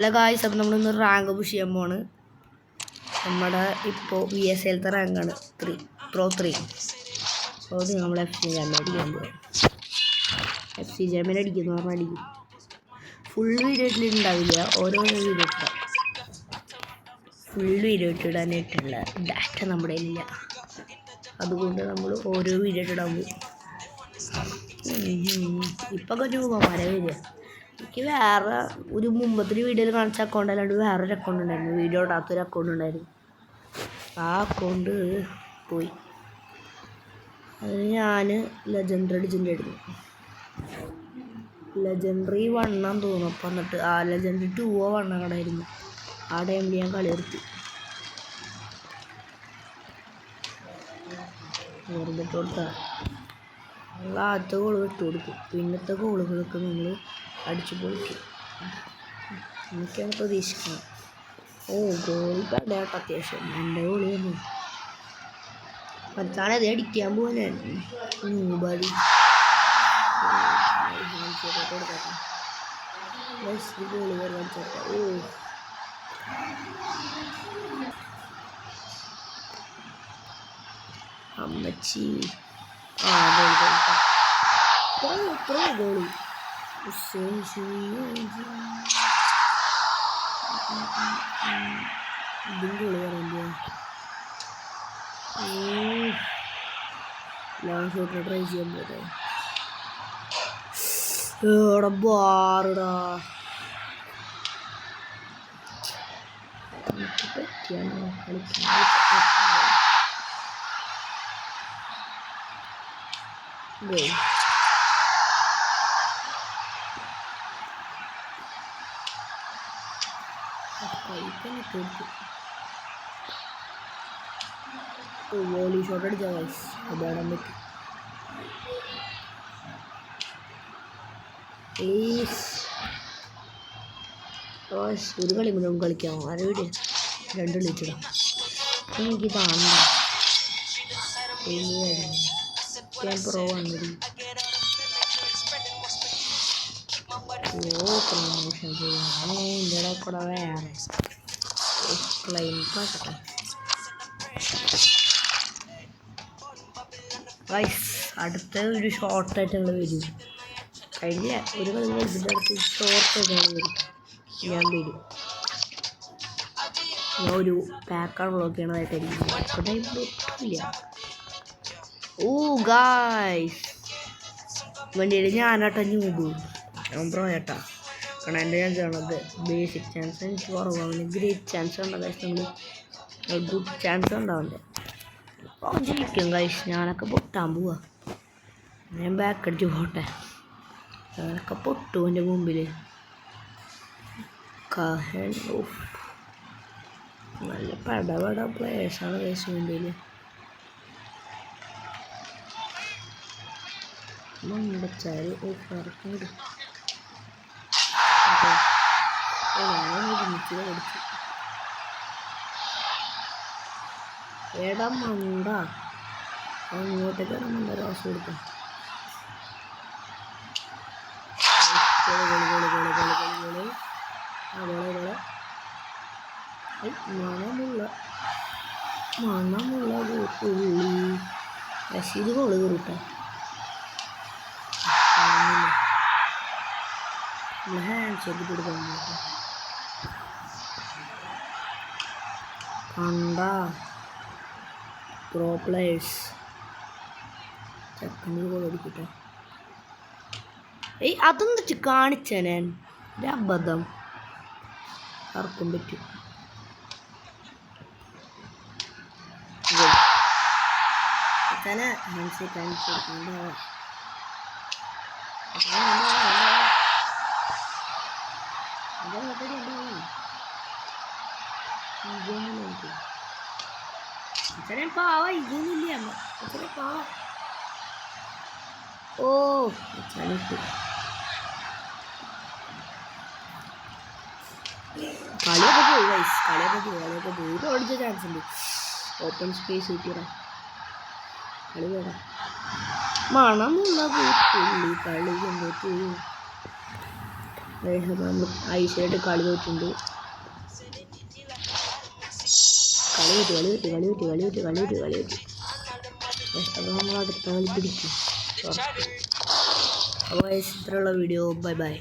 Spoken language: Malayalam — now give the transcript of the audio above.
അല്ല ഗായ്സ്, അപ്പം നമ്മളിന്ന് റാങ്ക് പുഷ് ചെയ്യാൻ പോണ്. നമ്മുടെ ഇപ്പോൾ VSLത്തെ റാങ്കാണ് 3 Pro 3. അപ്പോൾ നമ്മൾ FC ജാമ്യം അടിക്കാൻ പോകും. FC ജാമ്യം അടിക്കുന്നു പറഞ്ഞാൽ അടിക്കും. ഫുൾ വീഡിയോ ഇട്ടിട്ടുണ്ടാവില്ല, ഓരോരോ വീഡിയോ ഇട്ടാം. ഫുൾ വീഡിയോ ഇട്ടിടാനായിട്ടുള്ള ഡാറ്റ നമ്മുടെ കയ്യിലില്ല, അതുകൊണ്ട് നമ്മൾ ഓരോ വീഡിയോ ഇട്ടിടാൻ പോകും. ഇപ്പം കുറച്ച് രൂപമാരെ വരിക. എനിക്ക് വേറെ ഒരു മുമ്പത്തെ വീഡിയോയിൽ കാണിച്ച അക്കൗണ്ട് അല്ലാണ്ട് വേറൊരു അക്കൗണ്ട് ഉണ്ടായിരുന്നു, വീഡിയോ ഇടാത്തൊരു അക്കൗണ്ട് ഉണ്ടായിരുന്നു. ആ അക്കൗണ്ട് പോയി. അതിന് ഞാൻ ലെജൻഡറി അടിച്ചിട്ടുണ്ടായിരുന്നു. ലെജൻഡറി 1 തോന്നുന്നു. അപ്പം എന്നിട്ട് ആ ലെജൻഡറി 2 1 കടായിരുന്നു. ആ ടൈമിൽ ഞാൻ കളി നിർത്തി. വെറുതെ കൊടുത്താൽ നമ്മൾ ആദ്യത്തെ ഗോൾ വിട്ടു കൊടുക്കും, പിന്നത്തെ ഗോളുകളൊക്കെ നമ്മൾ അടിച്ചു പൊളിക്കും എന്നൊക്കെയാണ് പ്രതീക്ഷിക്കുന്നത്. ഗോൾ കടയാട്ടോ അത്യാവശ്യം. എൻ്റെ ഗോളി വന്നു പറ്റാണ് അത് അടിക്കാൻ പോകാൻ ബാടി ഗോളി വരാൻ ചേട്ടാ. അമ്മച്ചി എത്ര ഗോളി ഇതും ഗോളി പറയുമ്പോൾ ലോങ് ഷോട്ടിൽ ട്രൈ ചെയ്യാൻ പോട്ടെ. എവിടെ ബാറുടാ എനിക്ക് പറ്റിയാണോ കളിക്കാൻ. വോളി ഷോട്ട് അടിച്ച ഗൈസ്, അതാണ് പറ്റി. ഒരു കളി കൂടെ കളിക്കാമോ? ആരെ വീട് 2 കളിച്ചിടാം. എനിക്ക് കാണണ്ട പ്രോ വന്നത്. പ്രൊമോഷൻ ചെയ്യാൻ എൻ്റെ കൂടെ വേറെ ക്ലൈം പാക്കട്ടെ ഗൈസ്. അടുത്ത ഒരു ഷോർട്ടായിട്ട് ഞങ്ങൾ വരും. കഴിഞ്ഞ ഒരു കളി കളിച്ചിട്ട് അടുത്ത് ഷോർട്ടായിട്ട് ഞങ്ങൾ വരും. ഞാൻ വരും. ഞാൻ ഒരു പാക്കാണ് ബ്ലോക്ക് ചെയ്യണതായിട്ടായിരിക്കും. ഒട്ടുമില്ല. ഗായ്സ്, വണ്ടിയിൽ ഞാനാട്ടാ ഞൂബ്, ഞാൻ പ്രോ ചേട്ടാ. കാരണം എൻ്റെ ഞാൻ ചെയ്യണത് ബേസിക് ചാൻസ് എനിക്ക് കുറവാണ്. ഗ്രേറ്റ് ചാൻസ് ഉണ്ടോ ഗൈസ്? നമ്മൾ ഗുഡ് ചാൻസ് ഉണ്ടാവില്ല. അപ്പോൾ ജയിക്കും ഗൈസ്. ഞാനൊക്കെ പൊട്ടാൻ പോവാ. ഞാൻ ബാക്ക് അടിച്ച് പോട്ടെ. ഞാനൊക്കെ പൊട്ടു എൻ്റെ മുമ്പിൽ. നല്ല പടപട പ്ലേയേഴ്സാണ് ഗൈസ് മുമ്പിൽ. മണ്ടച്ചാല് ഓഫാർക്കുണ്ട്. ഞാൻ ഒരുമിച്ച് കളിച്ചു. എടാ മണ്ട, അങ്ങോട്ടേക്ക് മണ്ട രാശി കൊടുക്കാം. മണമുള്ള പുള്ളി റഷീദ് ഗോള് കയറിട്ടാ. ഹാൻഡ് ഷേക്ക് കൊടുക്കാൻ കണ്ട പ്രോ പ്ലേയേഴ്സ്. ചെക്കൻ്റെ ഗോൾ അടിക്കട്ടെ. അതൊന്നിട്ട് കാണിച്ച ഞാൻ ഒരു അബദ്ധം ആർക്കും പറ്റും. ഹാൻഡ് ഷേക്ക് കൊടുക്കുന്നുണ്ടോ? പാവ ഇതൊന്നുമില്ല. പാവ കളിയൊക്കെ പോയി ഗൈസ്. കളിയൊക്കെ പോയി. ഓടിച്ച ചാൻസ് ഉണ്ട്. ഓപ്പൺ സ്പേസ് കിട്ടിയടാ. കളി വേണം. മണമുള്ള പൂത്തുള്ളി കളി കൊണ്ടു നമ്മൾ ഐസായിട്ട് കളി തോറ്റുണ്ട്. കളി തോറ്റ് അപ്പോൾ നമ്മൾ അടുത്ത കളി പിടിക്കും. അപ്പോൾ ഇത്രയുള്ള വീഡിയോ. Bye bye.